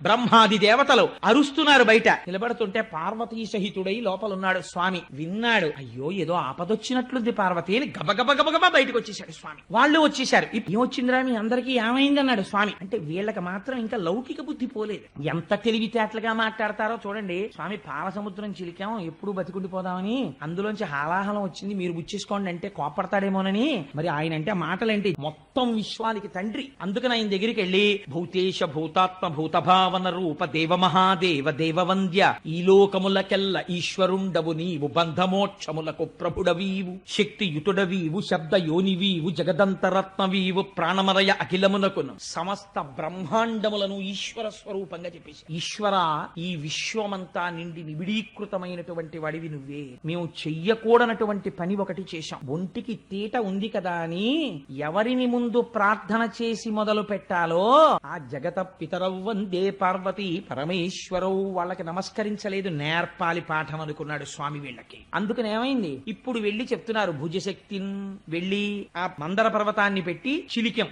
బ్రహ్మాది దేవతలు అరుస్తున్నారు బయట. నిలబడుతుంటే పార్వతీ సహితుడై లోపలున్నాడు స్వామి. విన్నాడు, అయ్యో ఏదో ఆపదొచ్చినట్లుంది పార్వతి అని గబగబ బయటకు వచ్చేసాడు స్వామి. వాళ్ళు వచ్చేసారు. ఏమొచ్చిందిరా మీ అందరికీ ఏమైంది అన్నాడు స్వామి. అంటే వీళ్ళకి మాత్రం ఇంకా లౌకిక బుద్ధి పోలేదు. ఎంత తెలివితేటలుగా మాట్లాడతారో చూడండి. స్వామి పాలసముద్రం చిలికాం, ఎప్పుడు బతికుండిపోదామని, అందులోంచి హాలాహలం వచ్చింది, మీరు బుచ్చేసుకోండి అంటే కోపడతాడేమోనని. మరి ఆయన అంటే మాటలేంటి, మొత్తం విశ్వానికి తండ్రి. అందుకని ఆయన దగ్గరికి వెళ్ళి భూతేశ భూతాత్మ భూతభావన రూప దేవ మహాదేవ దేవవంద్య, ఈ లోకములకెల్ల ఈశ్వరుండవు నీవు, బంధమోక్షములకు ప్రభుడవీవు, శక్తియుతుడవీవు, శబ్ద యోనివీవు, జగదంతరత్నవీవు, ప్రాణమరయ అఖిలమునకును సమస్త బ్రహ్మాండములను ఈశ్వర స్వరూపంగా చెప్పేసి, ఈశ్వర ఈ విశ్వమంతా నిండి నిబిడీకృతమైనటువంటి వాడివి నువ్వే. మేము చెయ్యకూడనటువంటి పని ఒకటి చేశాం. ఒంటికి తీట ఉంది కదా అని ఎవరిని ముందు ప్రార్థన చేసి మొదలు పెట్టాలో ఆ జగత పితరవు వందే పార్వతీ పరమేశ్వరవు వాళ్ళకి నమస్కరించలేదు, నేర్పాలి పాఠం అనుకున్నాడు స్వామి వీళ్ళకి. అందుకని ఏమైంది, ఇప్పుడు వెళ్లి చెప్తున్నారు భుజశక్తిని వెళ్లి ఆ మందర పర్వతాన్ని పెట్టి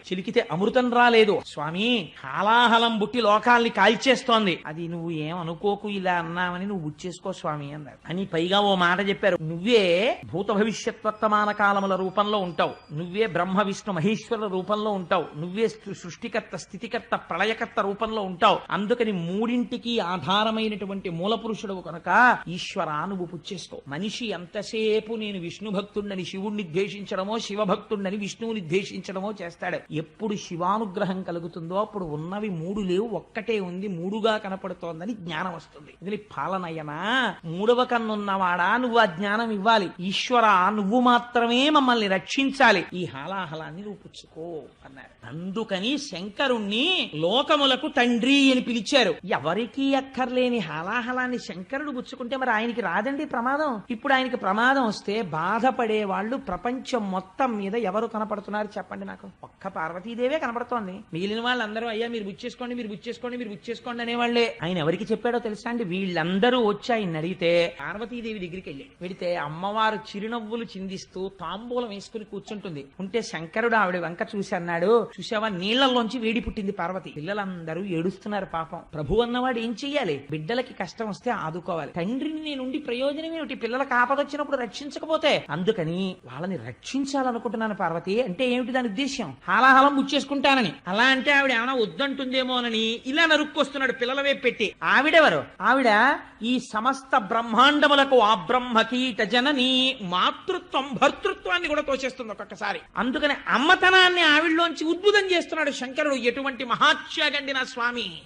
చిలికితే అమృతం రాలేదు స్వామి, హాలాహలం బుట్టి లోకాల్ని కాల్చేస్తోంది, అది నువ్వు ఏమనుకోకు ఇలా అన్నామని నువ్వు బుచ్చేసుకో స్వామి అన్నారు. అని పైగా ఓ మాట చెప్పారు, నువ్వే భూత భవిష్యత్ వర్తమాన కాలముల రూపంలో ఉంటావు, నువ్వే బ్రహ్మ విష్ణు మహేశ్వర రూపంలో ఉంటావు, నువ్వే సృష్టికర్త స్థితికర్త ప్రళయకర్త రూపంలో ఉంటావు. అందుకని మూడింటికి ఆధారమైనటువంటి మూల పురుషుడు కనుక ఈశ్వర నువ్వు పుచ్చేసుకో. మనిషి ఎంతసేపు నేను విష్ణు భక్తుడని శివుణ్ణి ద్వేషించడమో, శివభక్తుడని విష్ణువుని ద్వేషించడమో చేస్తాడు. ఎప్పుడు శివానుగ్రహం కలుగుతుందో అప్పుడు ఉన్నవి మూడు లేవు, ఒక్కటే ఉంది, మూడుగా కనపడుతోందని జ్ఞానం వస్తుంది. ఇది పాలనయనా, మూడవ కన్నున్నవాడా నువ్వు ఆ జ్ఞానం ఇవ్వాలి. ఈశ్వర నువ్వు మాత్రమే మమ్మల్ని రక్షించాలి, ఈ హాలాహలాన్ని నువ్వు పుచ్చుకో అన్నారు. అందుకని శంకరుణ్ణి లోకములకు తండ్రి అని పిలిచారు. ఎవరికీ అక్కర్లేని హాలాహలాన్ని శంకరుడు పుచ్చుకుంటే మరి ఆయనకి రాదండి ప్రమాదం. ఇప్పుడు ఆయనకి ప్రమాదం వస్తే బాధపడే వాళ్ళు ప్రపంచం మొత్తం మీద ఎవరు కనపడుతున్నారు చెప్పండి నాకు? ఒక్క పార్వతీదేవే కనపడుతోంది. మిగిలిన వాళ్ళందరూ అయ్యా మీరు బుచ్చేసుకోండి, మీరు బుచ్చేసుకోండి, మీరు బుచ్చేసుకోండి అనేవాళ్లే. ఆయన ఎవరికి చెప్పాడో తెలుసా అండి? వీళ్ళందరూ వచ్చి ఆయన అడిగితే పార్వతీదేవి దగ్గరికి వెడితే అమ్మవారు చిరునవ్వులు చిందిస్తూ తాంబూలం వేసుకుని కూర్చుంటుంది. ఉంటే శంకరుడు ఆవిడ వంక చూసి అన్నాడు, చూసావా నీళ్లలోంచి వేడి పుట్టింది పార్వతి. పిల్లలందరూ ఏడుస్తున్నారు పాపం. ప్రభు అన్నవాడు ఏం చెయ్యాలి? బిడ్డలకి కష్టం వస్తే ఆదుకోవాలి. తండ్రిని నేనుండి ప్రయోజనం ఏమిటి? పిల్లలకు ఆపదొచ్చినప్పుడు రక్షించకపోతే. అందుకని వాళ్ళని రక్షించాలనుకుంటున్నాను పార్వతి. అంటే ఏమిటి దాని ఉద్దేశ్యం? హాలాహలం ముచ్చేసుకుంటానని. అలా అంటే ఆవిడ ఏమైనా వద్దంటుందేమోనని ఇలా నరుక్కొస్తున్నాడు పిల్లల వైపు పెట్టి. ఆవిడెవరు? ఆవిడ ఈ సమస్త బ్రహ్మాండములకు ఆ బ్రహ్మకీట జనని మాతృత్వం భర్తృత్వాన్ని కూడా తోచేస్తుంది ఒక్కొక్కసారి. అందుకని అమ్మతనాన్ని ఆవిడలోంచి ఉద్భుతం చేస్తున్నాడు శంకరుడు. ఎటువంటి మహాత్యాగండి నా స్వామి.